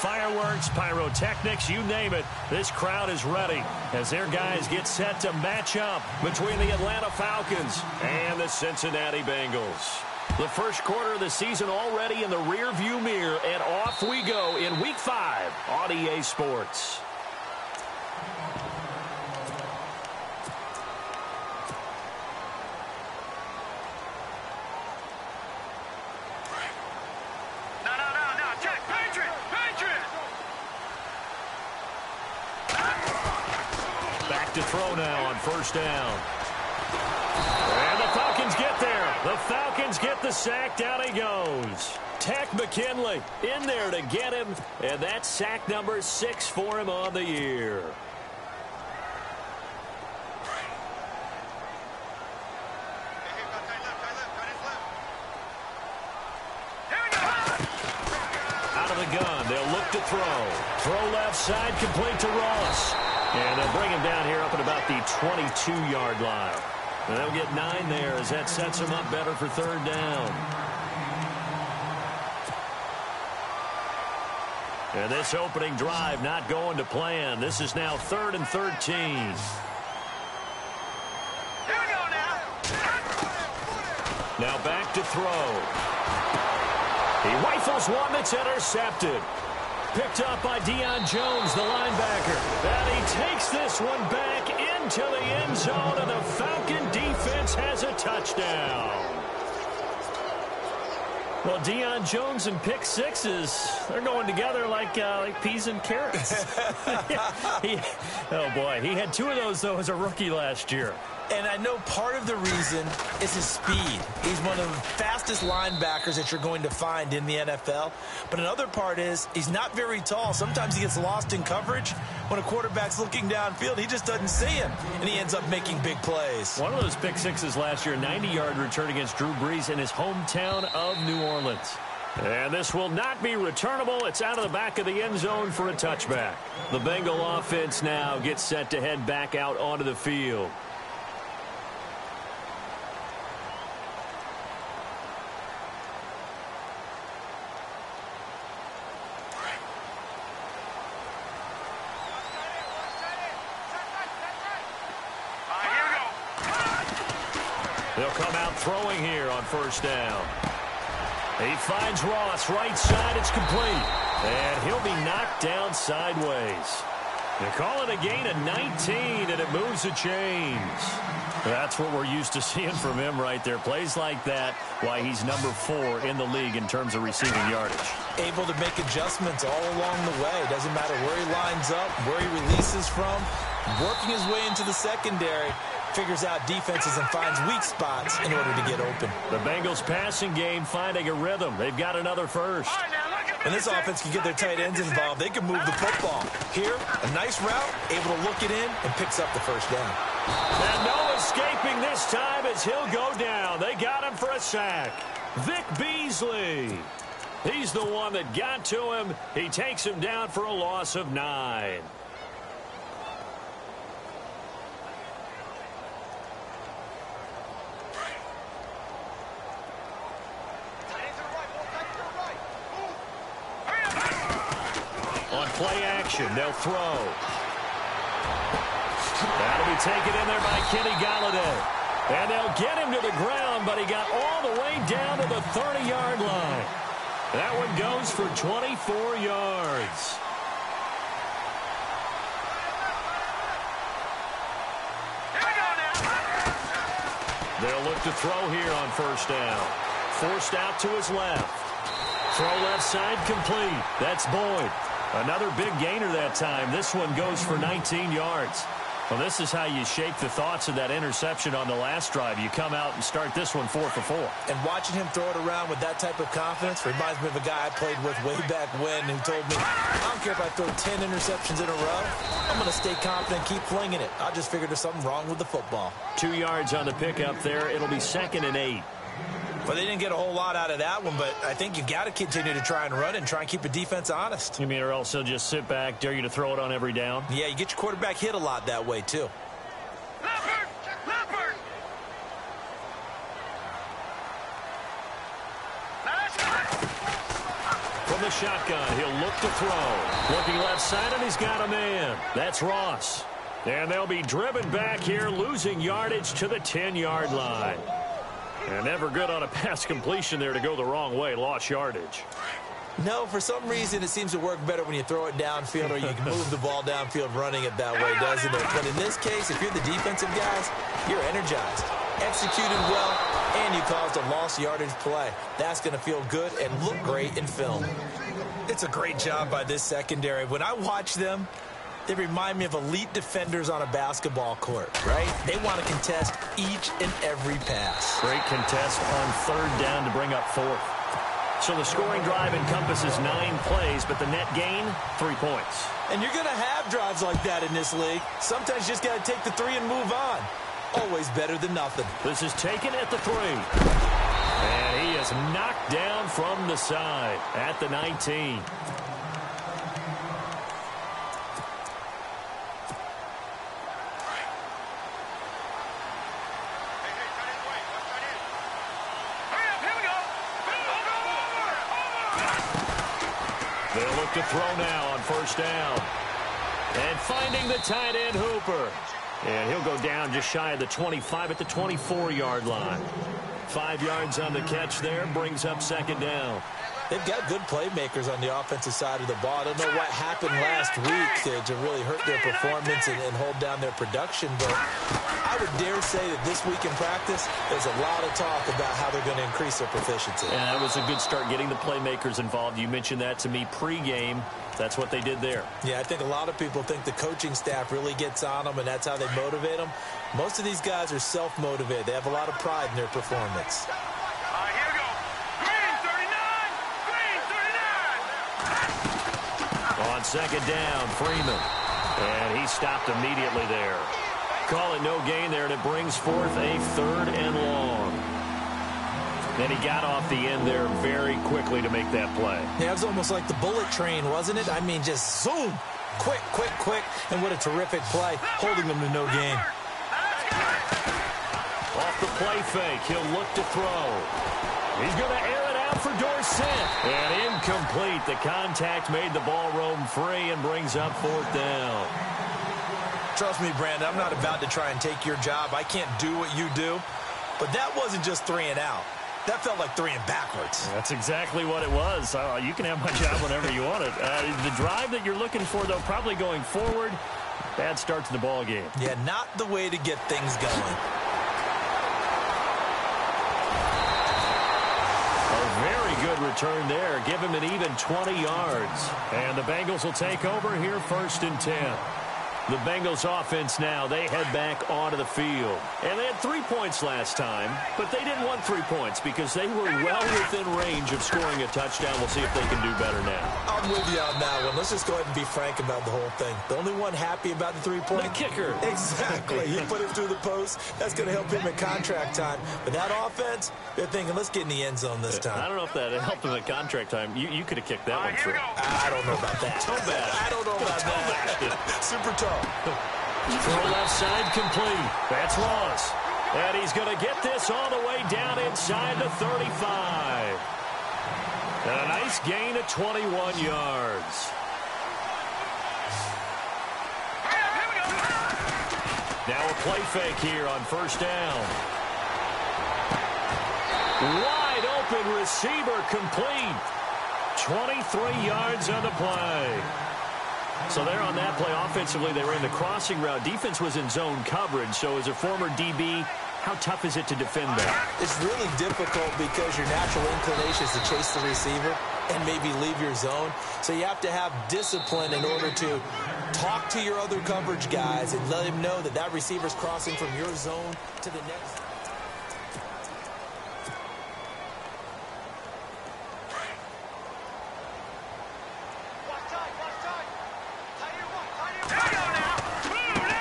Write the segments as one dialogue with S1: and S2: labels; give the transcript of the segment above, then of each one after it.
S1: fireworks, pyrotechnics, you name it. This crowd is ready as their guys get set to match up between the Atlanta Falcons and the Cincinnati Bengals. The first quarter of the season already in the rearview mirror, and off we go in Week 5 on EA Sports. Back to throw now on first down. And the Falcons get there. The Falcons get the sack. Down he goes. Tech McKinley in there to get him. And that's sack number 6 for him on the year. Out of the gun. They'll look to throw. Throw left side, complete to Ross. And they'll bring him down here up at about the 22-yard line. And they'll get 9 there as that sets them up better for third down. And this opening drive not going to plan. This is now 3rd and 13.
S2: Here we go now.
S1: Now back to throw. He rifles one that's intercepted. Picked up by Deion Jones, the linebacker. And he takes this one back into the end zone, and the Falcon defense has a touchdown. Well, Deion Jones and pick sixes, they're going together like peas and carrots. Oh, boy. He had 2 of those, though, as a rookie last year.
S3: And I know part of the reason is his speed. He's one of the fastest linebackers that you're going to find in the NFL. But another part is he's not very tall. Sometimes he gets lost in coverage. When a quarterback's looking downfield, he just doesn't see him, and he ends up making big plays.
S1: One of those pick sixes last year, 90-yard return against Drew Brees in his hometown of New Orleans. And this will not be returnable. It's out of the back of the end zone for a touchback. The Bengal offense now gets set to head back out onto the field. They'll come out throwing here on first down. He finds Ross, right side, it's complete. And he'll be knocked down sideways. They call it a gain of 19, and it moves the chains. That's what we're used to seeing from him right there. Plays like that, why he's number 4 in the league in terms of receiving yardage.
S3: Able to make adjustments all along the way. Doesn't matter where he lines up, where he releases from. Working his way into the secondary. Figures out defenses and finds weak spots in order to get open.
S1: The Bengals passing game finding a rhythm. They've got another first.
S3: When this offense can get their tight ends involved, they can move the football. Here, a nice route, able to look it in, and picks up the first down.
S1: And no escaping this time as he'll go down. They got him for a sack. Vic Beasley. He's the one that got to him. He takes him down for a loss of 9. Play action. They'll throw. That'll be taken in there by Kenny Galladay. And they'll get him to the ground, but he got all the way down to the 30-yard line. That one goes for 24 yards. They'll look to throw here on first down. Forced out to his left. Throw left side complete. That's Boyd. Another big gainer that time. This one goes for 19 yards. Well, this is how you shake the thoughts of that interception on the last drive. You come out and start this one 4 for 4.
S3: And watching him throw it around with that type of confidence reminds me of a guy I played with way back when who told me, I don't care if I throw 10 interceptions in a row. I'm going to stay confident, keep flinging it. I just figured there's something wrong with the football.
S1: 2 yards on the pickup there. It'll be 2nd and 8.
S3: Well, they didn't get a whole lot out of that one, but I think you've got to continue to try and run and try and keep the defense honest.
S1: You mean, or else they'll just sit back, dare you to throw it on every down?
S3: Yeah, you get your quarterback hit a lot that way, too.
S1: From the shotgun. He'll look to throw. Looking left side, and he's got a man. That's Ross. And they'll be driven back here, losing yardage to the 10-yard line. And never good on a pass completion there to go the wrong way. Lost yardage.
S3: No, for some reason it seems to work better when you throw it downfield or you can move the ball downfield running it that way, doesn't it? But in this case, if you're the defensive guys, you're energized, executed well, and you caused a lost yardage play. That's going to feel good and look great in film. It's a great job by this secondary. When I watch them, they remind me of elite defenders on a basketball court, right? They want to contest each and every pass.
S1: Great contest on third down to bring up fourth. So the scoring drive encompasses 9 plays, but the net gain, 3 points.
S3: And you're going to have drives like that in this league. Sometimes you just got to take the 3 and move on. Always better than nothing.
S1: This is taken at the 3. And he is knocked down from the side at the 19. They'll look to throw now on first down. And finding the tight end, Hooper. And he'll go down just shy of the 25 at the 24-yard line. 5 yards on the catch there, brings up second down.
S3: They've got good playmakers on the offensive side of the ball. I don't know what happened last week to really hurt their performance and hold down their production, but I would dare say that this week in practice, there's a lot of talk about how they're going to increase their proficiency.
S1: And that was a good start getting the playmakers involved. You mentioned that to me pregame. That's what they did there.
S3: Yeah, I think a lot of people think the coaching staff really gets on them, and that's how they motivate them. Most of these guys are self-motivated. They have a lot of pride in their performance.
S1: On second down, Freeman. And he stopped immediately there. Call it no gain there, and it brings forth a 3rd and long. Then he got off the end there very quickly to make that play.
S3: Yeah, it was almost like the bullet train, wasn't it? I mean, just zoom. Quick, quick, quick. And what a terrific play, holding them to no gain.
S1: Off the play fake, he'll look to throw. He's going to air it out for Dorsett. And incomplete. The contact made the ball roam free and brings up 4th down.
S3: Trust me, Brandon, I'm not about to try and take your job. I can't do what you do. But that wasn't just 3 and out. That felt like 3 and backwards.
S1: That's exactly what it was. You can have my job whenever you want it. The drive that you're looking for, though, probably going forward, bad start to the ball game.
S3: Yeah, not the way to get things going.
S1: Very good return there. Give him an even 20 yards. And the Bengals will take over here 1st and 10. The Bengals offense now, they head back onto the field. And they had 3 points last time, but they didn't want 3 points because they were well within range of scoring a touchdown. We'll see if they can do better now.
S3: I'm with you on that one. Let's just go ahead and be frank about the whole thing. The only one happy about the 3-point?
S1: The kicker.
S3: Exactly. He put it through the post. That's going to help him at contract time. But that offense, they're thinking, let's get in the end zone this time.
S1: I don't know if that helped him at contract time. You could have kicked that one through.
S3: I don't know about that.
S1: Toe bad.
S3: I don't know about that. Super tall.
S1: Throw left side complete. That's Ross. And he's going to get this all the way down inside the 35. And a nice gain of 21 yards. Now a play fake here on first down. Wide open receiver complete. 23 yards on the play. So there on that play, offensively, they ran the crossing route. Defense was in zone coverage. So as a former DB, how tough is it to defend that?
S3: It's really difficult because your natural inclination is to chase the receiver and maybe leave your zone. So you have to have discipline in order to talk to your other coverage guys and let them know that that receiver's crossing from your zone to the next.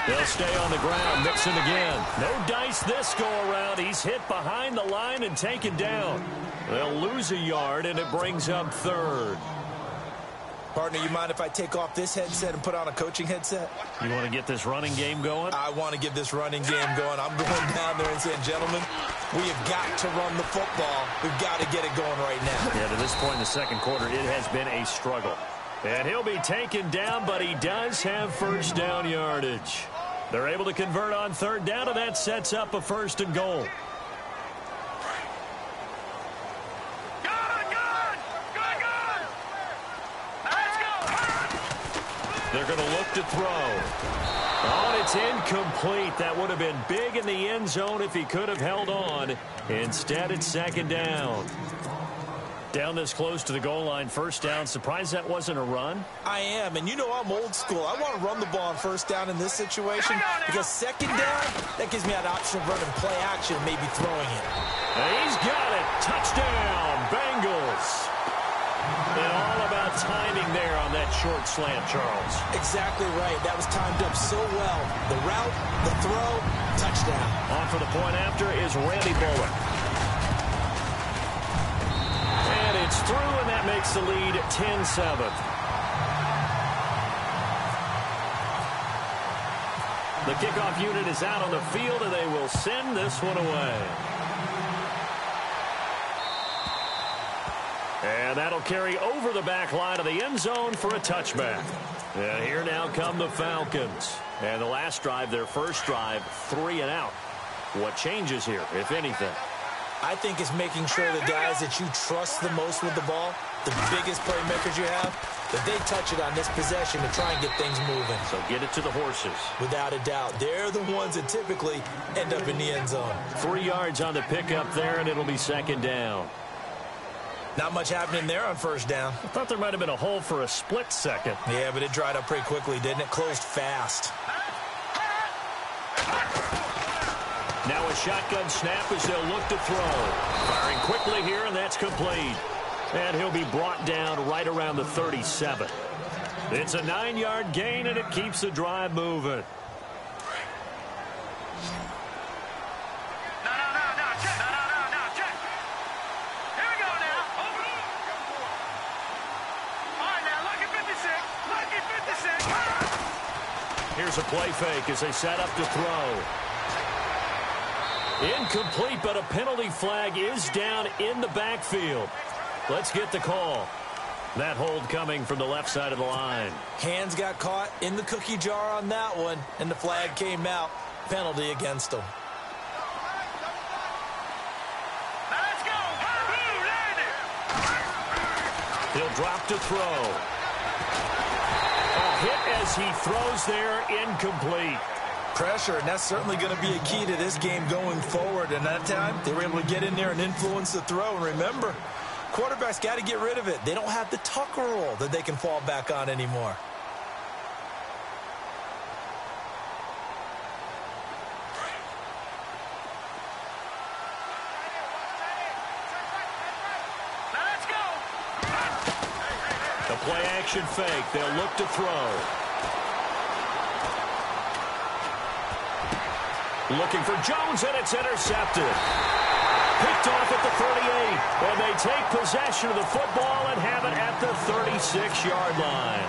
S1: They'll stay on the ground, mixing again. No dice this go-around. He's hit behind the line and taken down. They'll lose a yard, and it brings up 3rd.
S3: Partner, you mind if I take off this headset and put on a coaching headset?
S1: You want to get this running game going?
S3: I want to get this running game going. I'm going down there and saying, gentlemen, We have got to run the football. We've got to get it going right now.
S1: Yeah, to this point in the second quarter, it has been a struggle. And he'll be taken down, but he does have first down yardage. They're able to convert on third down, and that sets up a 1st and goal. They're going to look to throw. Oh, and it's incomplete. That would have been big in the end zone if he could have held on. Instead, it's 2nd down. Down this close to the goal line, 1st down. Surprised that wasn't a run?
S3: I am, and you know I'm old school. I want to run the ball on 1st down in this situation because 2nd down, that gives me that option of running play action and maybe throwing it.
S1: And he's got it. Touchdown, Bengals. And all about timing there on that short slant, Charles.
S3: Exactly right. That was timed up so well. The route, the throw, touchdown.
S1: On for the point after is Randy Bullock. And it's through, and that makes the lead 10-7. The kickoff unit is out on the field, and they will send this one away. And that'll carry over the back line of the end zone for a touchback. And here now come the Falcons. And the last drive, their first drive, 3 and out. What changes here, if anything?
S3: I think it's making sure the guys that you trust the most with the ball, the biggest playmakers you have, that they touch it on this possession to try and get things moving.
S1: So get it to the horses.
S3: Without a doubt. They're the ones that typically end up in the end zone.
S1: 3 yards on the pickup there, and it'll be 2nd down.
S3: Not much happening there on 1st down.
S1: I thought there might have been a hole for a split second.
S3: Yeah, but it dried up pretty quickly, didn't it? Closed fast.
S1: Now a shotgun snap as they'll look to throw. Firing quickly here, and that's complete. And he'll be brought down right around the 37. It's a 9-yard gain, and it keeps the drive moving. Here's a play fake as they set up to throw. Incomplete, but a penalty flag is down in the backfield. Let's get the call. That hold coming from the left side of the line.
S3: Hands got caught in the cookie jar on that one, and the flag came out. Penalty against them.
S2: Let's go.
S1: He'll drop to throw. A hit as he throws there, incomplete.
S3: Pressure, and that's certainly going to be a key to this game going forward. And that time, they were able to get in there and influence the throw. And remember, quarterbacks got to get rid of it. They don't have the tuck roll that they can fall back on anymore.
S2: Let's go.
S1: The play action fake. They'll look to throw. Looking for Jones, and it's intercepted. Picked off at the 38, and they take possession of the football and have it at the 36-yard line.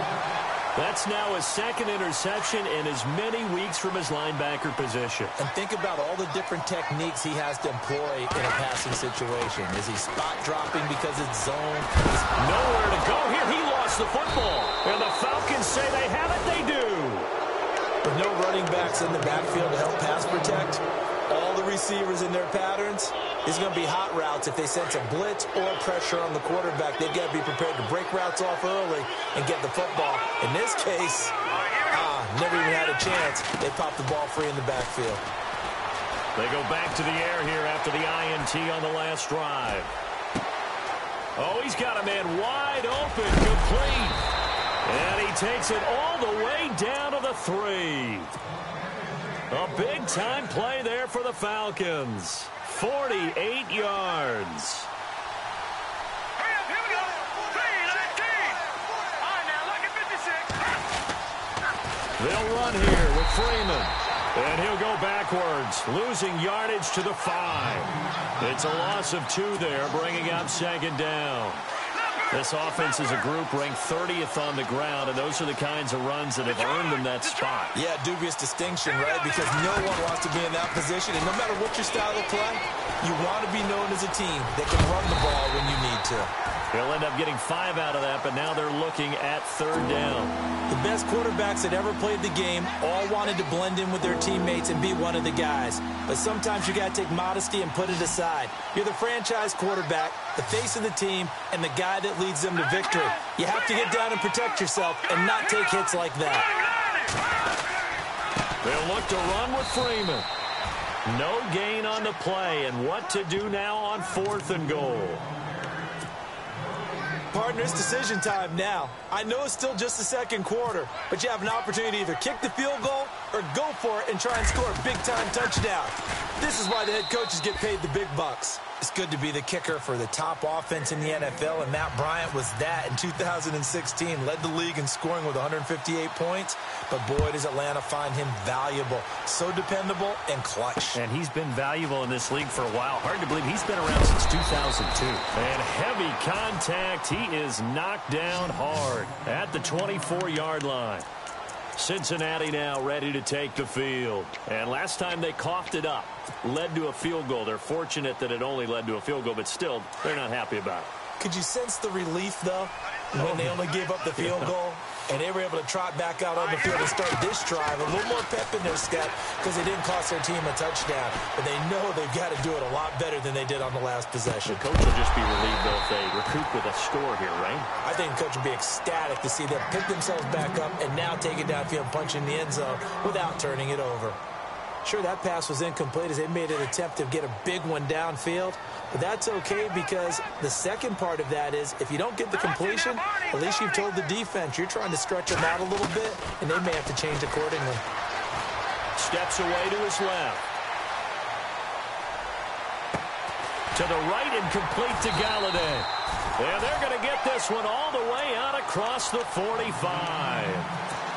S1: That's now his 2nd interception in as many weeks from his linebacker position.
S3: And think about all the different techniques he has to employ in a passing situation. Is he spot dropping because it's zone?
S1: Nowhere to go here. He lost the football. And the Falcons say they have it. They do.
S3: With no running backs in the backfield to help pass protect, all the receivers in their patterns, it's going to be hot routes. If they sense a blitz or pressure on the quarterback, they've got to be prepared to break routes off early and get the football. In this case, never even had a chance. They popped the ball free in the backfield.
S1: They go back to the air here after the INT on the last drive. Oh, he's got a man wide open, complete. And he takes it all the way down to the 3. A big-time play there for the Falcons. 48 yards.
S2: Hurry up, here we go. 3-19. All right, now, look at 56.
S1: They'll run here with Freeman. And he'll go backwards, losing yardage to the 5. It's a loss of 2 there, bringing up 2nd down.
S2: Number
S1: This offense as a group ranked 30th on the ground, and those are the kinds of runs that have earned them that spot.
S3: Yeah, dubious distinction, right? Because no one wants to be in that position, and no matter what your style of play, you want to be known as a team that can run the ball when you need to.
S1: He'll end up getting 5 out of that, but now they're looking at 3rd down.
S3: The best quarterbacks that ever played the game all wanted to blend in with their teammates and be one of the guys. But sometimes you got to take modesty and put it aside. You're the franchise quarterback, the face of the team, and the guy that leads them to victory. You have to get down and protect yourself and not take hits like that.
S1: They'll look to run with Freeman. No gain on the play, and what to do now on 4th and goal.
S3: Partner, it's decision time now. I know it's still just the 2nd quarter, but you have an opportunity to either kick the field goal or go for it and try and score a big-time touchdown. This is why the head coaches get paid the big bucks. It's good to be the kicker for the top offense in the NFL, and Matt Bryant was that in 2016. Led the league in scoring with 158 points, but boy, does Atlanta find him valuable. So dependable and clutch.
S1: And he's been valuable in this league for a while. Hard to believe he's been around since 2002. And heavy contact. He is knocked down hard at the 24-yard line. Cincinnati now ready to take the field. And last time they coughed it up, led to a field goal. They're fortunate that it only led to a field goal, but still, they're not happy about it.
S3: Could you sense the relief, though, when they only gave up the field goal? And they were able to trot back out on the field and start this drive. A little more pep in their step because they didn't cost their team a touchdown. But they know they've got to do it a lot better than they did on the last possession.
S1: The coach will just be relieved, though, if they recoup with a score here, right?
S3: I think the coach will be ecstatic to see them pick themselves back up and now take it downfield and punch in the end zone without turning it over. Sure, that pass was incomplete as they made an attempt to get a big one downfield. But that's okay because the second part of that is if you don't get the completion, at least you've told the defense you're trying to stretch them out a little bit, and they may have to change accordingly.
S1: Steps away to his left. To the right and complete to Galladay. And they're going to get this one all the way out across the 45.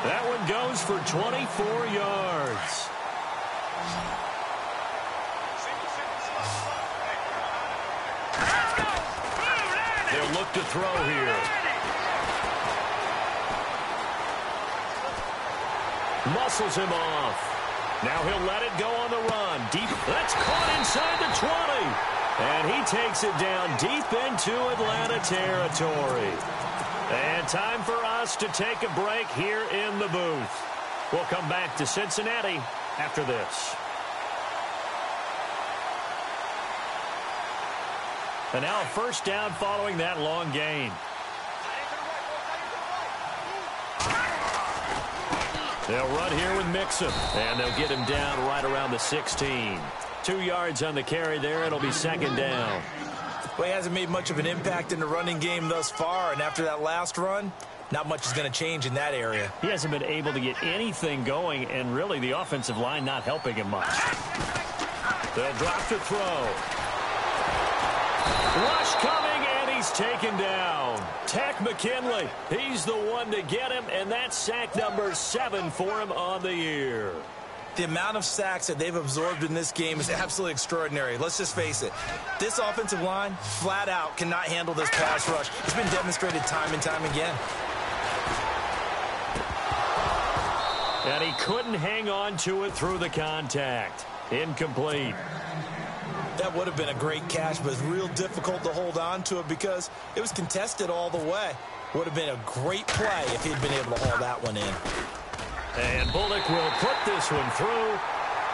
S1: That one goes for 24 yards. They'll look to throw here. Muscles him off. Now he'll let it go on the run. Deep. That's caught inside the 20. And he takes it down deep into Atlanta territory. And time for us to take a break here in the booth. We'll come back to Cincinnati after this. And now a 1st down following that long gain. They'll run here with Mixon, and they'll get him down right around the 16. 2 yards on the carry there. It'll be 2nd down.
S3: Well, he hasn't made much of an impact in the running game thus far, and after that last run, not much is going to change in that area.
S1: He hasn't been able to get anything going, and really the offensive line not helping him much. They'll drop to throw. Rush coming, and he's taken down. Tech McKinley, he's the one to get him, and that's sack number 7 for him on the year.
S3: The amount of sacks that they've absorbed in this game is absolutely extraordinary. Let's just face it. This offensive line, flat out, cannot handle this pass rush. It's been demonstrated time and time again.
S1: And he couldn't hang on to it through the contact. Incomplete.
S3: That would have been a great catch, but it's real difficult to hold on to it because it was contested all the way. Would have been a great play if he'd been able to haul that one in.
S1: And Bullock will put this one through,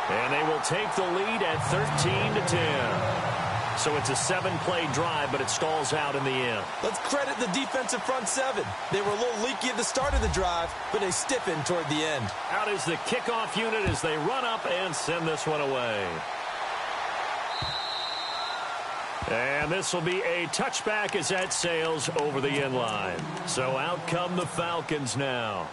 S1: and they will take the lead at 13-10. So it's a 7-play drive, but it stalls out in the end.
S3: Let's credit the defensive front 7. They were a little leaky at the start of the drive, but they stiffened toward the end.
S1: Out is the kickoff unit as they run up and send this one away. And this will be a touchback as that sails over the end line. So out come the Falcons now.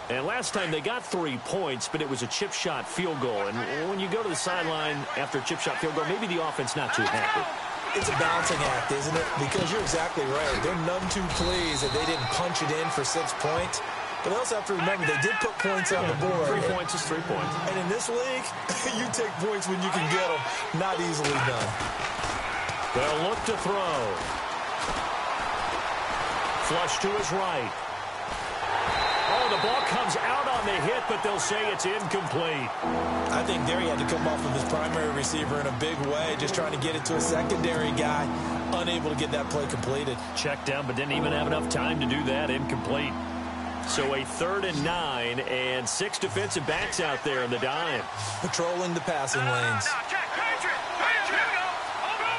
S1: And last time they got 3 points, but it was a chip shot field goal. And when you go to the sideline after a chip shot field goal, maybe the offense not too happy.
S3: It's a balancing act, isn't it? Because you're exactly right. They're none too pleased that they didn't punch it in for 6 points. But they also have to remember they did put points on the board.
S1: 3 points is 3 points.
S3: And in this league, you take points when you can get them. Not easily done.
S1: They'll look to throw. Flush to his right. Oh, the ball comes out on the hit, but they'll say it's incomplete.
S3: I think there he had to come off of his primary receiver in a big way, just trying to get it to a secondary guy, unable to get that play completed.
S1: Checked down, but didn't even have enough time to do that. Incomplete. So a 3rd and 9, and 6 defensive backs out there in the dime.
S3: Patrolling the passing lanes.
S2: Now, check. Patriot. Here we go. Over.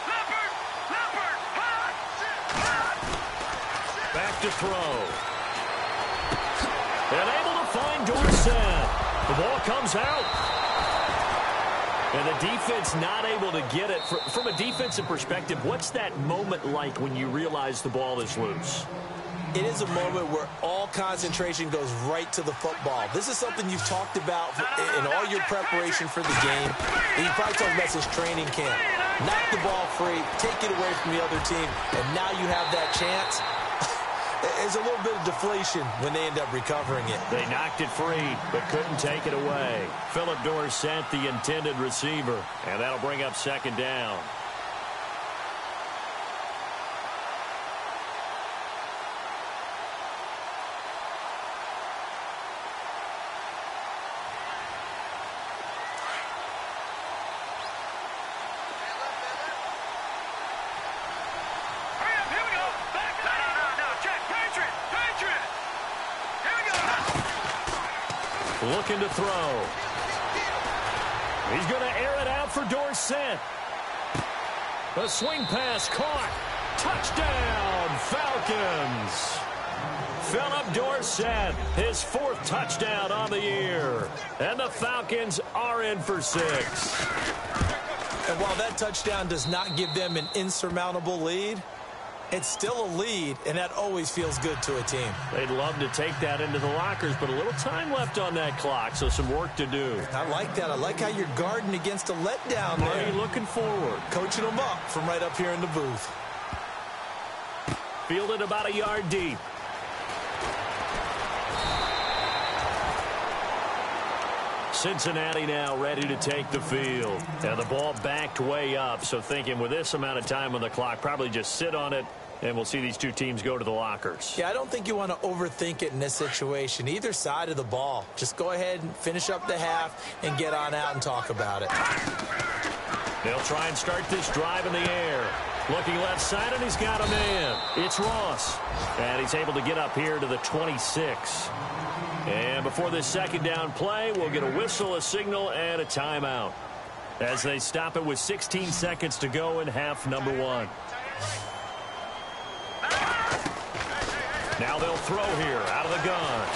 S2: Leopard.
S1: Back to throw. And able to find Dorsett. The ball comes out. And the defense not able to get it. From a defensive perspective, what's that moment like when you realize the ball is loose?
S3: It is a moment where all concentration goes right to the football. This is something you've talked about in all your preparation for the game. And you probably talked about since training camp. Knock the ball free, take it away from the other team, and now you have that chance. There's a little bit of deflation when they end up recovering it.
S1: They knocked it free, but couldn't take it away. Philip Dorsett, the intended receiver, and that'll bring up 2nd down. Looking to throw. He's going to air it out for Dorsett. A swing pass caught. Touchdown, Falcons. Philip Dorsett, his 4th touchdown on the year. And the Falcons are in for 6.
S3: And while that touchdown does not give them an insurmountable lead, it's still a lead, and that always feels good to a team.
S1: They'd love to take that into the lockers, but a little time left on that clock, so some work to do.
S3: I like that. I like how you're guarding against a letdown there.
S1: Marty looking forward.
S3: Coaching them up from right up here in the booth.
S1: Fielded about a yard deep. Cincinnati now ready to take the field. And the ball backed way up, so thinking with this amount of time on the clock, probably just sit on it, and we'll see these two teams go to the lockers.
S3: Yeah, I don't think you want to overthink it in this situation. Either side of the ball. Just go ahead and finish up the half and get on out and talk about it.
S1: They'll try and start this drive in the air. Looking left side, and he's got a man. It's Ross. And he's able to get up here to the 26. And before this 2nd down play, we'll get a whistle, a signal, and a timeout as they stop it with 16 seconds to go in half number 1. Now they'll throw here out of the gun.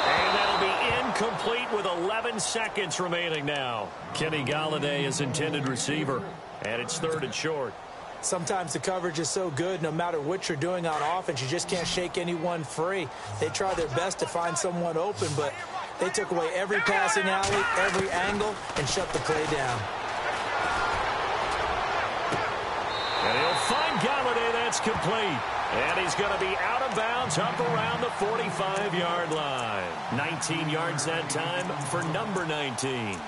S1: And that'll be incomplete with 11 seconds remaining now. Kenny Golladay is intended receiver, and it's 3rd and short.
S3: Sometimes the coverage is so good, no matter what you're doing on offense, you just can't shake anyone free. They try their best to find someone open, but they took away every passing alley, every angle, and shut the play down.
S1: And he'll find Golladay. That's complete. And he's going to be out of bounds up around the 45-yard line. 19 yards that time for number 19.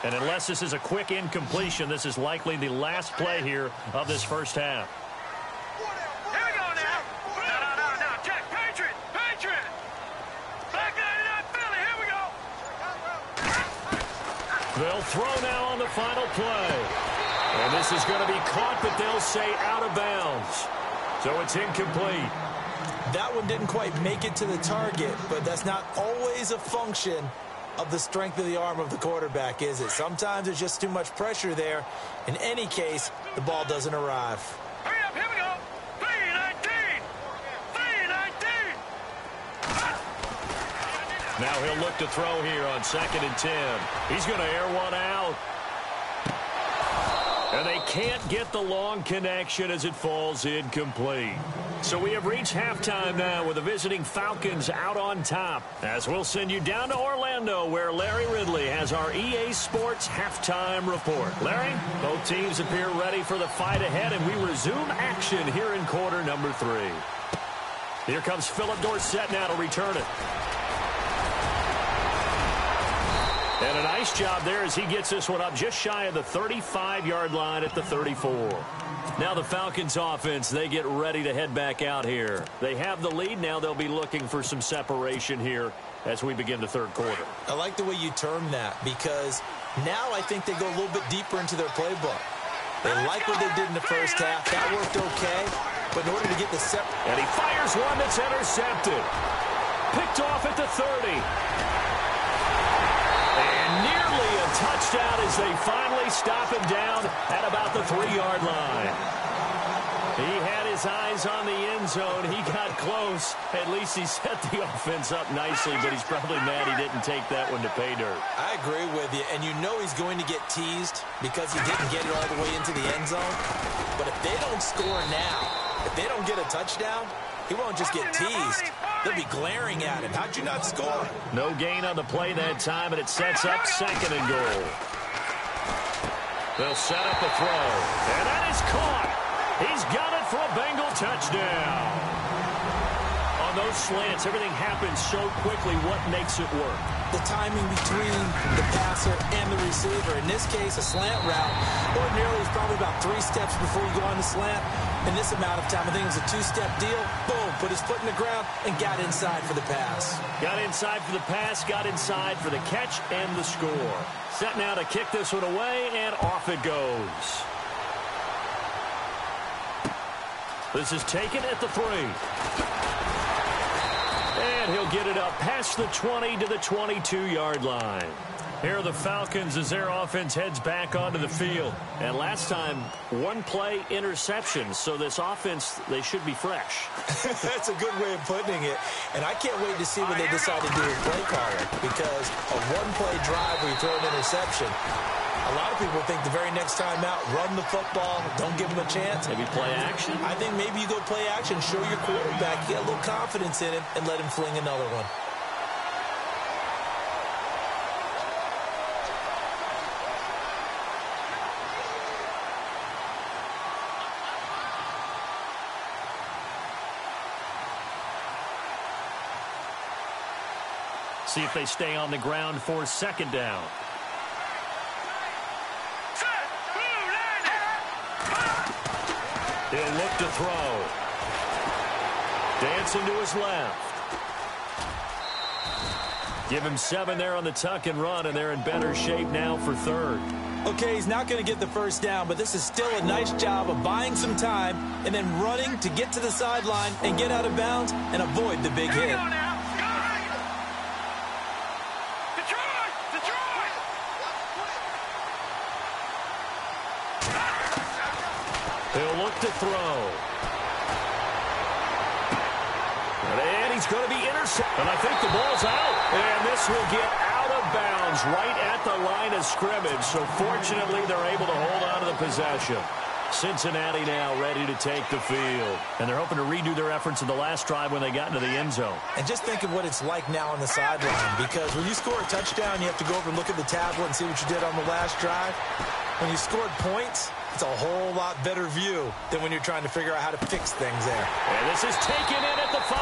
S1: And unless this is a quick incompletion, this is likely the last play here of this first half.
S2: Here we go now. No. Check. Patriot. Back 99 Philly. Here we go.
S1: They'll throw now on the final play. And this is going to be caught, but they'll say out of bounds. So it's incomplete.
S3: That one didn't quite make it to the target, but that's not always a function of the strength of the arm of the quarterback, is it? Sometimes there's just too much pressure there. In any case, the ball doesn't arrive.
S2: Hurry up, here we go. 3-19.
S1: Now he'll look to throw here on 2nd and 10. He's going to air one out. And they can't get the long connection as it falls incomplete. So we have reached halftime now with the visiting Falcons out on top. As we'll send you down to Orlando where Larry Ridley has our EA Sports halftime report. Larry, both teams appear ready for the fight ahead, and we resume action here in quarter number 3. Here comes Philip Dorsett now to return it. And a nice job there as he gets this one up just shy of the 35-yard line at the 34. Now the Falcons offense, they get ready to head back out here. They have the lead. Now they'll be looking for some separation here as we begin the third quarter.
S3: I like the way you term that because now I think they go a little bit deeper into their playbook. They like what they did in the first half. That worked okay. But in order to get the
S1: and he fires one that's intercepted. Picked off at the 30. And nearly a touchdown as they finally stop him down at about the 3-yard line. He had his eyes on the end zone. He got close. At least he set the offense up nicely, but he's probably mad he didn't take that one to pay dirt.
S3: I agree with you, and you know he's going to get teased because he didn't get it all the way into the end zone. But if they don't score now, if they don't get a touchdown, he won't just get teased. They'll be glaring at him. How'd you not score?
S1: No gain on the play that time, and it sets up 2nd and goal. They'll set up a throw, and that is caught. He's got it for a Bengal touchdown. On those slants, everything happens so quickly. What makes it work?
S3: The timing between the passer and the receiver. In this case, a slant route ordinarily is probably about 3 steps before you go on the slant. In this amount of time, I think it was a 2-step deal. Boom, put his foot in the ground and got inside for the pass.
S1: Got inside for the pass, got inside for the catch and the score. Set now to kick this one away, and off it goes. This is taken at the 3. And he'll get it up past the 20 to the 22-yard line. Here are the Falcons as their offense heads back onto the field. And last time, 1-play interception. So this offense, they should be fresh.
S3: That's a good way of putting it. And I can't wait to see what they decide to do with play calling. Because a 1-play drive where you throw an interception, a lot of people think the very next time out, run the football, don't give him a chance.
S1: Maybe play action?
S3: I think maybe you go play action, show your quarterback, get a little confidence in him, and let him fling another one.
S1: See if they stay on the ground for 2nd down. He'll look to throw. Dancing to his left. Give him 7 there on the tuck and run, and they're in better shape now for 3rd.
S3: Okay, he's not going to get the first down, but this is still a nice job of buying some time and then running to get to the sideline and get out of bounds and avoid the big hit.
S1: He'll look to throw. And he's going to be intercepted. And I think the ball's out. And this will get out of bounds right at the line of scrimmage. So fortunately, they're able to hold on to the possession. Cincinnati now ready to take the field. And they're hoping to redo their efforts in the last drive when they got into the end zone.
S3: And just think of what it's like now on the sideline. Because when you score a touchdown, you have to go over and look at the tablet and see what you did on the last drive. When you scored points, it's a whole lot better view than when you're trying to figure out how to fix things there.
S1: And this is taken in at the 5.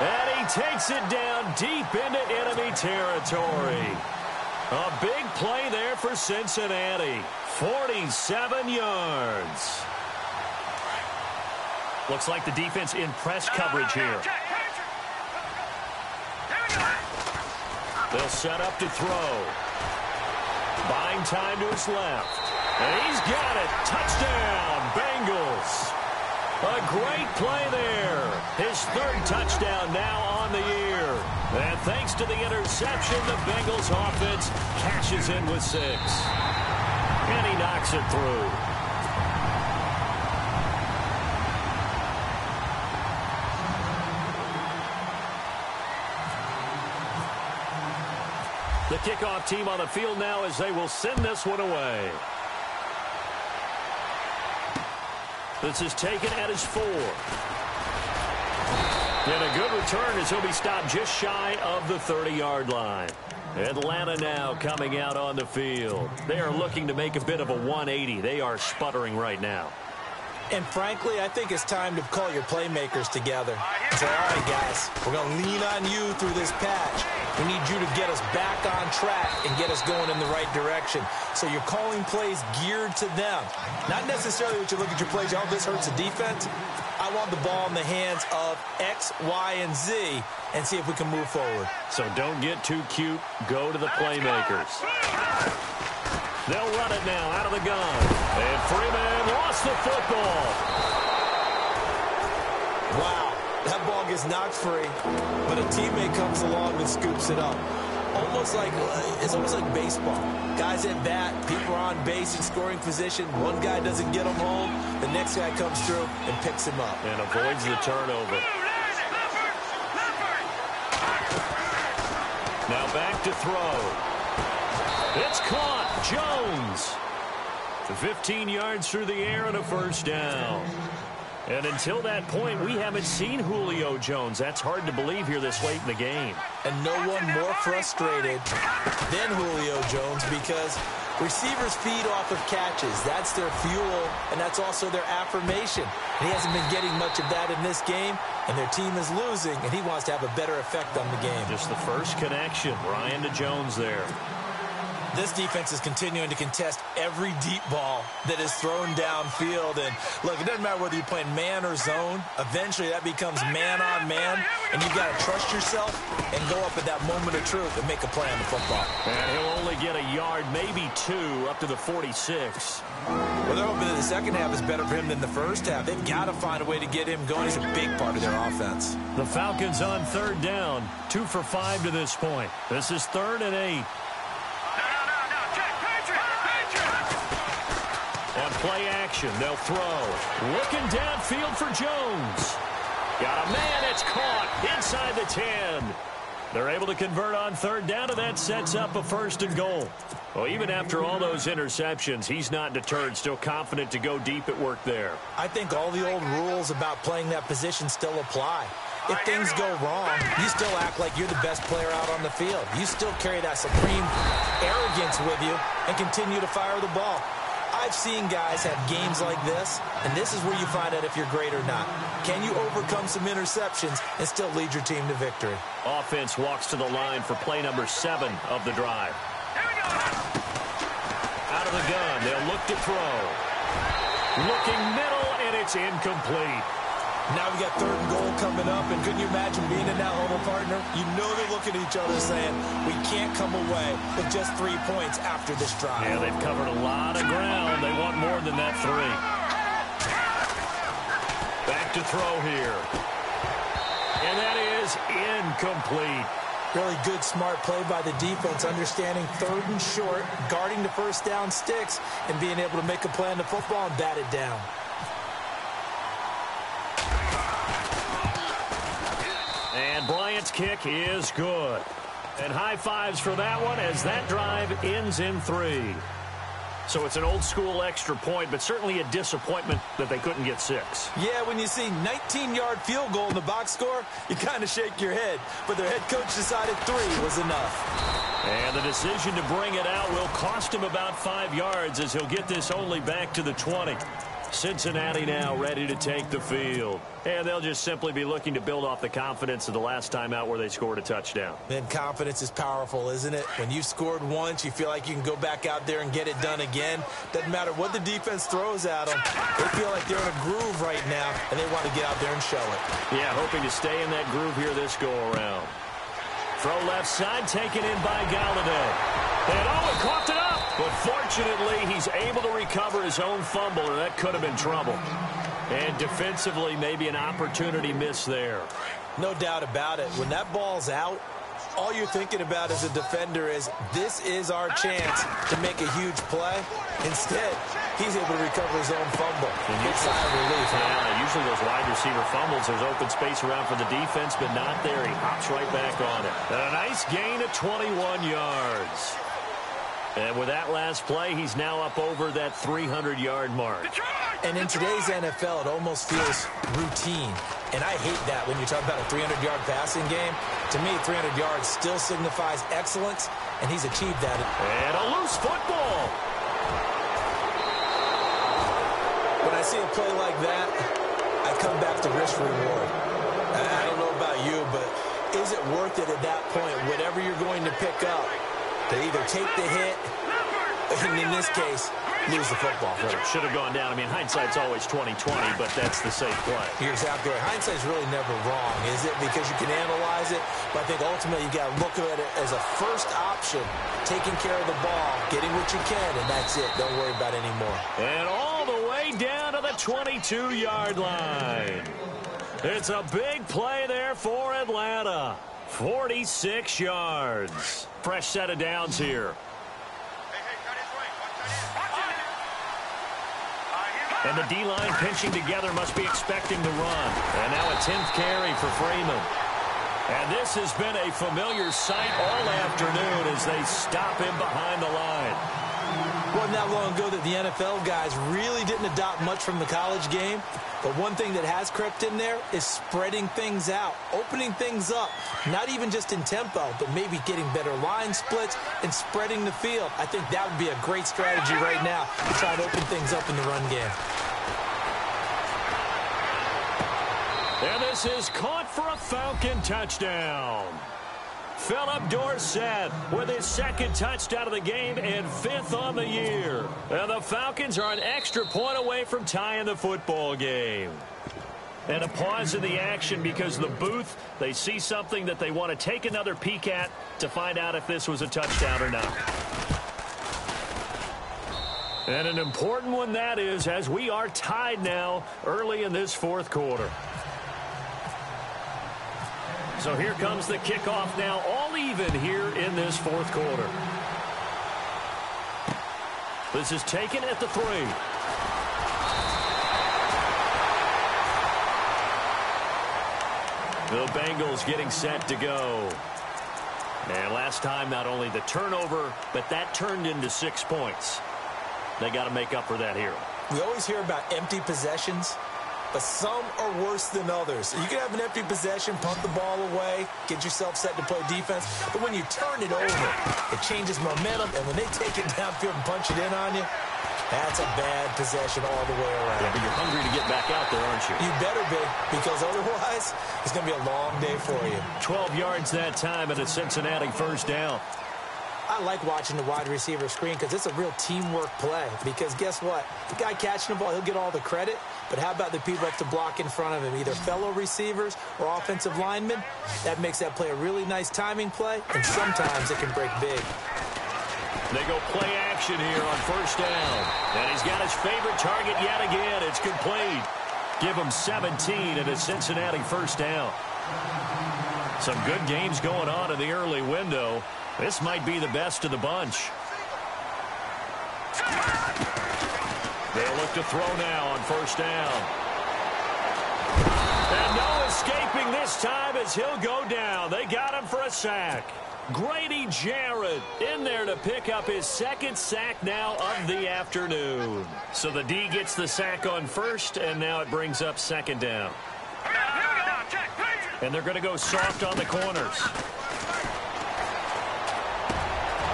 S1: And he takes it down deep into enemy territory. A big play there for Cincinnati. 47 yards. Looks like the defense in press coverage here. They'll set up to throw. Buying time to his left. And he's got it. Touchdown, Bengals. A great play there. His 3rd touchdown now on the year. And thanks to the interception, the Bengals offense cashes in with 6. And he knocks it through. The kickoff team on the field now as they will send this one away. This is taken at his 4. And a good return as he'll be stopped just shy of the 30-yard line. Atlanta now coming out on the field. They are looking to make a bit of a 180. They are sputtering right now.
S3: And frankly, I think it's time to call your playmakers together. Say, all right, guys, we're going to lean on you through this patch. We need you to get us back on track and get us going in the right direction. So you're calling plays geared to them. Not necessarily what you look at your plays, oh, this hurts the defense. I want the ball in the hands of X, Y, and Z and see if we can move forward.
S1: So don't get too cute. Go to the playmakers. They'll run it now out of the gun. And Freeman lost the football. Wow.
S3: That ball gets knocked free, but a teammate comes along and scoops it up. It's almost like baseball. Guys at bat, people are on base in scoring position. One guy doesn't get him home. The next guy comes through and picks him up.
S1: And avoids the turnover. Now back to throw. It's caught. Jones. To 15 yards through the air and a first down. And until that point, we haven't seen Julio Jones. That's hard to believe here this late in the game.
S3: And no one more frustrated than Julio Jones because receivers feed off of catches. That's their fuel, and that's also their affirmation. And he hasn't been getting much of that in this game, and their team is losing, and he wants to have a better effect on the game.
S1: Just the first connection. Ryan to Jones there.
S3: This defense is continuing to contest every deep ball that is thrown downfield. And, look, it doesn't matter whether you're playing man or zone. Eventually, that becomes man-on-man, and you've got to trust yourself and go up at that moment of truth and make a play on the football.
S1: And he'll only get a yard, maybe 2, up to the 46.
S3: Well, they're hoping that the second half is better for him than the first half. They've got to find a way to get him going. He's a big part of their offense.
S1: The Falcons on third down, 2 for 5 to this point. This is 3rd and 8. On play action, they'll throw. Looking downfield for Jones. Got a man, it's caught inside the 10. They're able to convert on third down, and that sets up a 1st and goal. Well, even after all those interceptions, he's not deterred, still confident to go deep at work there.
S3: I think all the old rules about playing that position still apply. If things go wrong, you still act like you're the best player out on the field. You still carry that supreme arrogance with you and continue to fire the ball. I've seen guys have games like this, and this is where you find out if you're great or not. Can you overcome some interceptions and still lead your team to victory?
S1: Offense walks to the line for play number 7 of the drive. Out of the gun, they'll look to throw. Looking middle, and it's incomplete.
S3: Now we got 3rd and goal coming up, and couldn't you imagine being in that huddle, partner? You know they're looking at each other saying, we can't come away with just 3 points after this drive.
S1: Yeah, they've covered a lot of ground. They want more than that 3. Back to throw here. And that is incomplete.
S3: Really good, smart play by the defense, understanding 3rd and short, guarding the first down sticks, and being able to make a play on the football and bat it down.
S1: And Bryant's kick is good. And high fives for that one as that drive ends in 3. So it's an old-school extra point, but certainly a disappointment that they couldn't get 6.
S3: Yeah, when you see 19-yard field goal in the box score, you kind of shake your head. But their head coach decided 3 was enough.
S1: And the decision to bring it out will cost him about 5 yards as he'll get this only back to the 20. Cincinnati now ready to take the field. And they'll just simply be looking to build off the confidence of the last time out where they scored a touchdown.
S3: Then confidence is powerful, isn't it? When you've scored once, you feel like you can go back out there and get it done again. Doesn't matter what the defense throws at them. They feel like they're in a groove right now, and they want to get out there and show it.
S1: Yeah, hoping to stay in that groove here this go-around. Throw left side, taken in by Galladay. And Owen coughed it up. But fortunately, he's able to recover his own fumble, or that could have been trouble. And defensively, maybe an opportunity miss there.
S3: No doubt about it. When that ball's out, all you're thinking about as a defender is, this is our chance to make a huge play. Instead, he's able to recover his own fumble. Big sigh of relief.
S1: Yeah, usually those wide receiver fumbles, there's open space around for the defense, but not there. He hops right back on it. And a nice gain of 21 yards. And with that last play, he's now up over that 300-yard mark.
S2: Detroit!
S3: And in today's NFL, it almost feels routine. And I hate that when you talk about a 300-yard passing game. To me, 300 yards still signifies excellence, and he's achieved that.
S1: And a loose football.
S3: When I see a play like that, I come back to risk-reward. I don't know about you, but is it worth it at that point, whatever you're going to pick up, to either take the hit, and in this case, lose the football?
S1: Should have gone down. I mean, hindsight's always 20/20, but that's the safe play.
S3: You're exactly right. Hindsight's really never wrong, is it? Because you can analyze it, but I think ultimately you got to look at it as a first option, taking care of the ball, getting what you can, and that's it. Don't worry about it anymore.
S1: And all the way down to the 22-yard line. It's a big play there for Atlanta. 46 yards. Fresh set of downs here. And the D-line pinching together, must be expecting to run. And now a 10th carry for Freeman. And this has been a familiar sight all afternoon as they stop him behind the line.
S3: Wasn't that long ago that the NFL guys really didn't adopt much from the college game. But one thing that has crept in there is spreading things out, opening things up, not even just in tempo, but maybe getting better line splits and spreading the field. I think that would be a great strategy right now to try to open things up in the run game.
S1: And this is caught for a Falcon touchdown. Philip Dorsett with his second touchdown of the game and 5th on the year. And the Falcons are an extra point away from tying the football game. And a pause in the action because the booth, they see something that they want to take another peek at to find out if this was a touchdown or not. And an important one that is, as we are tied now early in this fourth quarter. So here comes the kickoff now, all even here in this fourth quarter. This is taken at the 3. The Bengals getting set to go. And last time, not only the turnover, but that turned into 6 points. They got to make up for that here.
S3: We always hear about empty possessions, but some are worse than others. You can have an empty possession, punt the ball away, get yourself set to play defense. But when you turn it over, it changes momentum. And when they take it downfield and punch it in on you, that's a bad possession all the way around.
S1: Yeah, but you're hungry to get back out there, aren't you?
S3: You better be, because otherwise, it's going to be a long day for you.
S1: 12 yards that time and a Cincinnati first down.
S3: I like watching the wide receiver screen because it's a real teamwork play. Because guess what? The guy catching the ball, he'll get all the credit. But how about the people have to block in front of him, either fellow receivers or offensive linemen? That makes that play a really nice timing play, and sometimes it can break big.
S1: They go play action here on first down. And he's got his favorite target yet again. It's complete. Give him 17 at a Cincinnati first down. Some good games going on in the early window. This might be the best of the bunch. They'll look to throw now on first down. And no escaping this time as he'll go down. They got him for a sack. Grady Jarrett in there to pick up his second sack now of the afternoon. So the D gets the sack on first, and now it brings up second down. And they're going to go soft on the corners.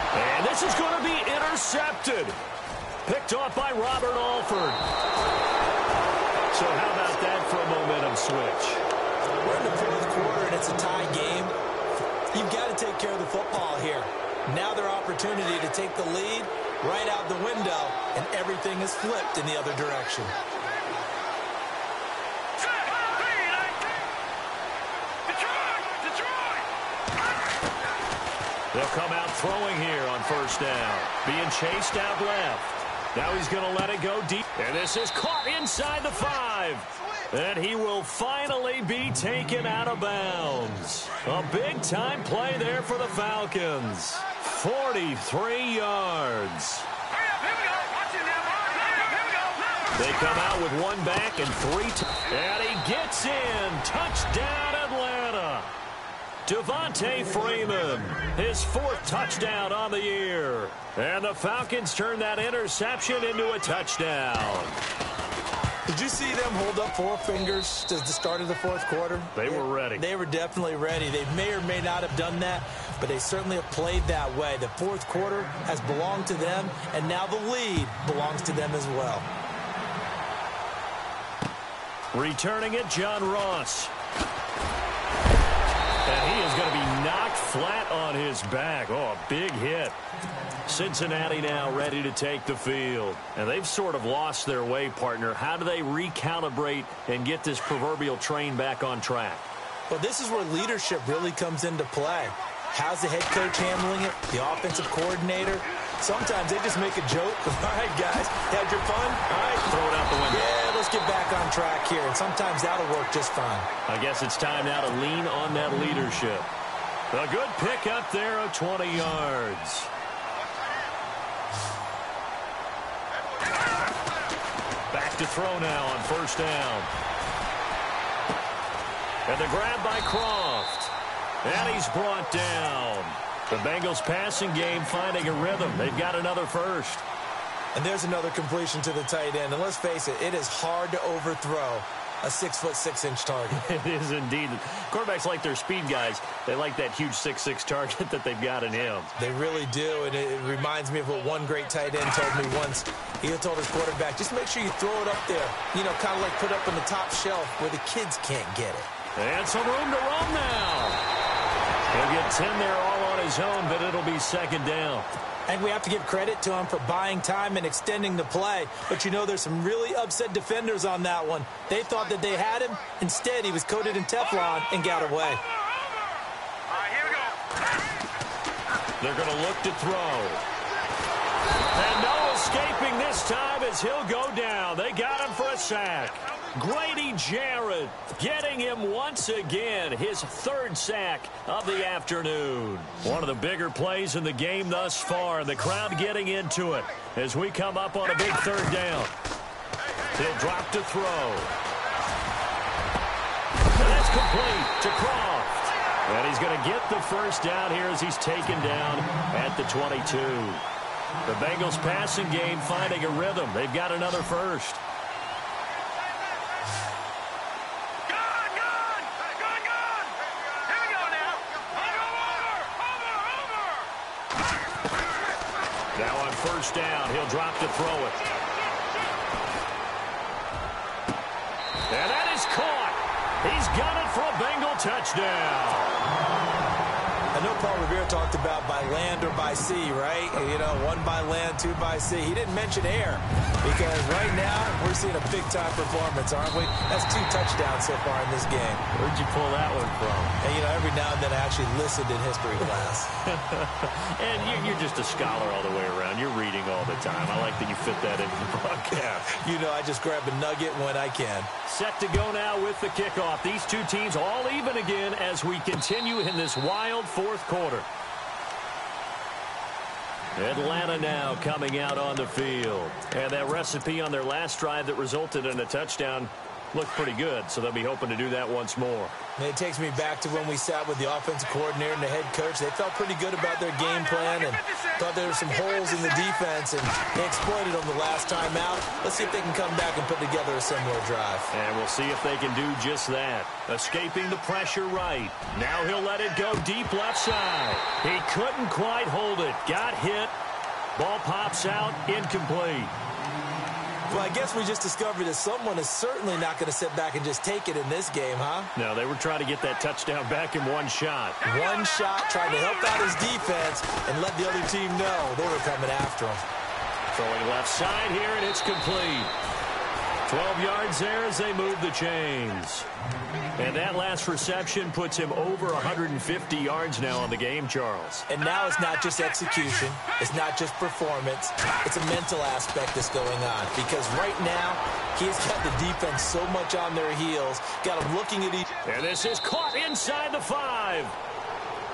S1: And this is going to be intercepted. Picked off by Robert Alford. So how about that for a momentum switch?
S3: We're in the fourth quarter, and it's a tie game. You've got to take care of the football here. Now their opportunity to take the lead right out the window, and everything is flipped in the other direction.
S1: They'll come out throwing here on first down. Being chased out left. Now he's going to let it go deep. And this is caught inside the 5. And he will finally be taken out of bounds. A big-time play there for the Falcons. 43 yards. They come out with one back and 3. And he gets in. Touchdown, Atlanta. Devontae Freeman, his 4th touchdown on the year. And the Falcons turn that interception into a touchdown.
S3: Did you see them hold up 4 fingers at the start of the fourth quarter?
S1: They were ready.
S3: They were definitely ready. They may or may not have done that, but they certainly have played that way. The fourth quarter has belonged to them, and now the lead belongs to them as well.
S1: Returning it, John Ross. And he is going to be knocked flat on his back. Oh, a big hit. Cincinnati now ready to take the field. And they've sort of lost their way, partner. How do they recalibrate and get this proverbial train back on track?
S3: Well, this is where leadership really comes into play. How's the head coach handling it? The offensive coordinator? Sometimes they just make a joke. All right, guys, had your fun? All right.
S1: Throw it out the window.
S3: Yeah, let's get back on track here. And sometimes that'll work just fine.
S1: I guess it's time now to lean on that leadership. A good pick up there of 20 yards. Back to throw now on first down. And the grab by Croft. And he's brought down. The Bengals passing game finding a rhythm. They've got another first.
S3: And there's another completion to the tight end. And let's face it, it is hard to overthrow a 6'6" target.
S1: It is indeed. Quarterbacks like their speed guys. They like that huge 6'6" target that they've got in him.
S3: They really do, and it reminds me of what one great tight end told me once. He told his quarterback, just make sure you throw it up there. You know, kind of like put up on the top shelf where the kids can't get it.
S1: And some room to roam now. He'll get 10 there all on his own, but it'll be second down.
S3: And we have to give credit to him for buying time and extending the play. But, you know, there's some really upset defenders on that one. They thought that they had him. Instead, he was coated in Teflon and got away.
S2: All right, here we go.
S1: They're going to look to throw. And no escaping this time as he'll go down. They got him for a sack. Grady Jarrett getting him once again, his third sack of the afternoon. One of the bigger plays in the game thus far. The crowd getting into it as we come up on a big third down. He'll drop to throw. And that's complete to Croft. And he's going to get the first down here as he's taken down at the 22. The Bengals passing game finding a rhythm. They've got another first. Now on first down, he'll drop to throw it. And that is caught. He's got it for a Bengal touchdown.
S3: I know Paul Revere talked about by land or by sea, right? You know, 1 by land, 2 by sea. He didn't mention air because right now we're seeing a big-time performance, aren't we? That's 2 touchdowns so far in this game.
S1: Where'd you pull that one from?
S3: And, you know, every now and then I actually listened in history class.
S1: And you're just a scholar all the way around. You're reading all the time. I like that you fit that into the broadcast.
S3: You know, I just grab a nugget when I can.
S1: Set to go now with the kickoff. These two teams all even again as we continue in this wild fourth quarter. Atlanta now coming out on the field. And that recipe on their last drive that resulted in a touchdown looked pretty good, so they'll be hoping to do that once more.
S3: And it takes me back to when we sat with the offensive coordinator and the head coach. They felt pretty good about their game plan and thought there were some holes in the defense, and they exploited them the last time out. Let's see if they can come back and put together a similar drive.
S1: And we'll see if they can do just that. Escaping the pressure right. Now he'll let it go deep left side. He couldn't quite hold it. Got hit. Ball pops out. Incomplete.
S3: Well, I guess we just discovered that someone is certainly not going to sit back and just take it in this game, huh?
S1: No, they were trying to get that touchdown back in one shot.
S3: One shot, trying to help out his defense and let the other team know they were coming after him.
S1: Throwing left side here, and it's complete. 12 yards there as they move the chains. And that last reception puts him over 150 yards now on the game, Charles.
S3: And now it's not just execution. It's not just performance. It's a mental aspect that's going on. Because right now, he's got the defense so much on their heels. Got them looking at each...
S1: And this is caught inside the 5.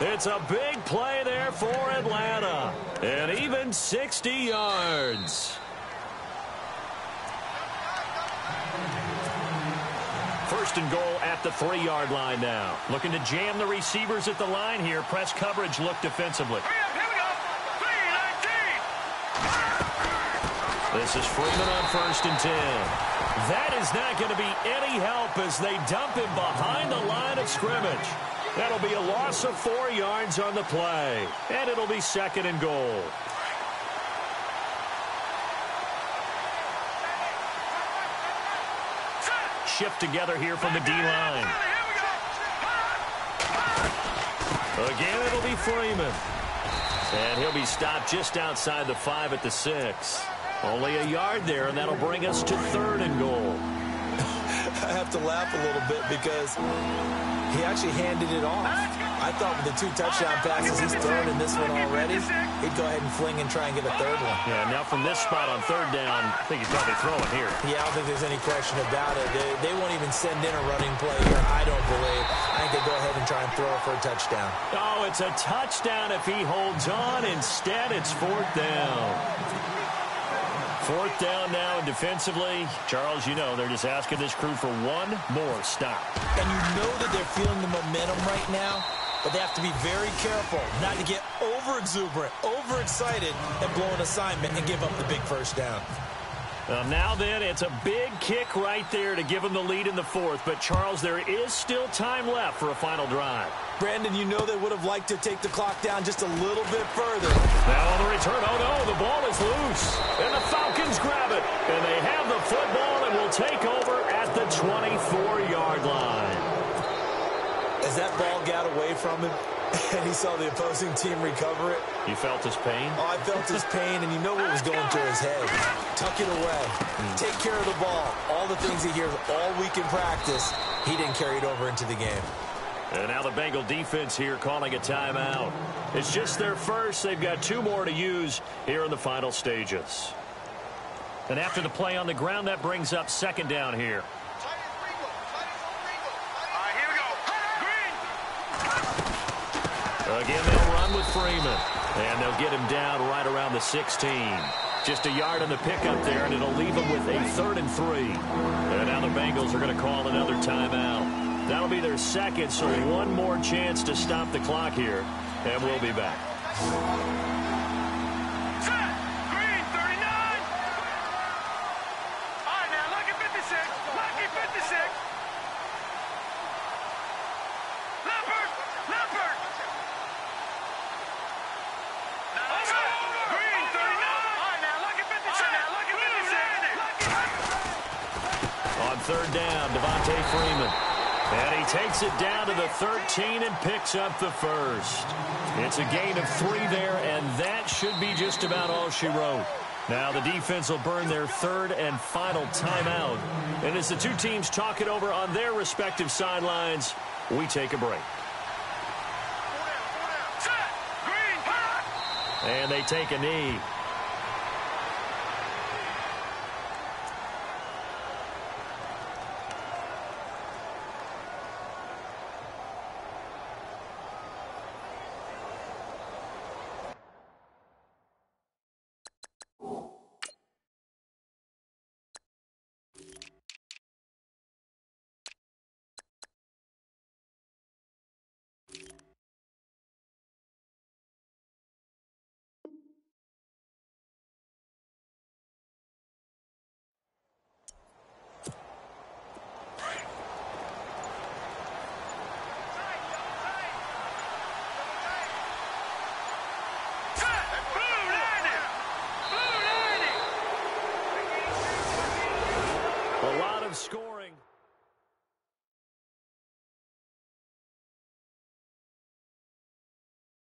S1: It's a big play there for Atlanta. And even 60 yards. First and goal at the 3-yard line now. Looking to jam the receivers at the line here. Press coverage look defensively.
S2: Here we go. 3-19.
S1: This is Freeman on 1st and 10. That is not going to be any help as they dump him behind the line of scrimmage. That'll be a loss of 4 yards on the play, and it'll be 2nd and goal. Shift together here from the D-line. Again, it'll be Freeman. And he'll be stopped just outside the 5 at the 6. Only a yard there, and that'll bring us to 3rd and goal.
S3: I have to laugh a little bit because he actually handed it off. I thought with the 2 touchdown passes he's thrown in this one already, he'd go ahead and fling and try and get a 3rd one.
S1: Yeah, now from this spot on 3rd down, I think he's probably throwing here.
S3: Yeah, I don't think there's any question about it. They won't even send in a running play here, I don't believe. I think they go ahead and try and throw it for a touchdown.
S1: Oh, it's a touchdown if he holds on. Instead, it's 4th down. 4th down now, and defensively, Charles, you know, they're just asking this crew for one more stop.
S3: And you know that they're feeling the momentum right now, but they have to be very careful not to get over-exuberant, overexcited, and blow an assignment and give up the big 1st down.
S1: Now then, it's a big kick right there to give them the lead in the 4th. But, Charles, there is still time left for a final drive.
S3: Brandon, you know they would have liked to take the clock down just a little bit further.
S1: Now on the return, oh no, the ball is loose. And the Falcons grab it. And they have the football and will take over at the 24-yard line.
S3: As that ball got away from him, and he saw the opposing team recover it.
S1: You felt his pain?
S3: Oh, I felt his pain, and you know what was going through his head. Tuck it away. Take care of the ball. All the things he hears all week in practice, he didn't carry it over into the game.
S1: And now the Bengal defense here calling a timeout. It's just their first. They've got 2 more to use here in the final stages. And after the play on the ground, that brings up 2nd down here. Again, they'll run with Freeman. And they'll get him down right around the 16. Just a yard on the pickup there, and it'll leave them with a 3rd and 3. And now the Bengals are going to call another timeout. That'll be their 2nd, so one more chance to stop the clock here. And we'll be back.
S2: Green, 39. All right, now, lucky 56. Lucky 56. Leopard. Leopard. Green, 39. All right, now, lucky 56. All right, now, lucky 56.
S1: On 3rd down, Devontae Freeman. And he takes it down to the 13 and picks up the 1st. It's a gain of 3 there, and that should be just about all she wrote. Now the defense will burn their 3rd and final timeout. And as the 2 teams talk it over on their respective sidelines, we take a break. And they take a knee. Score.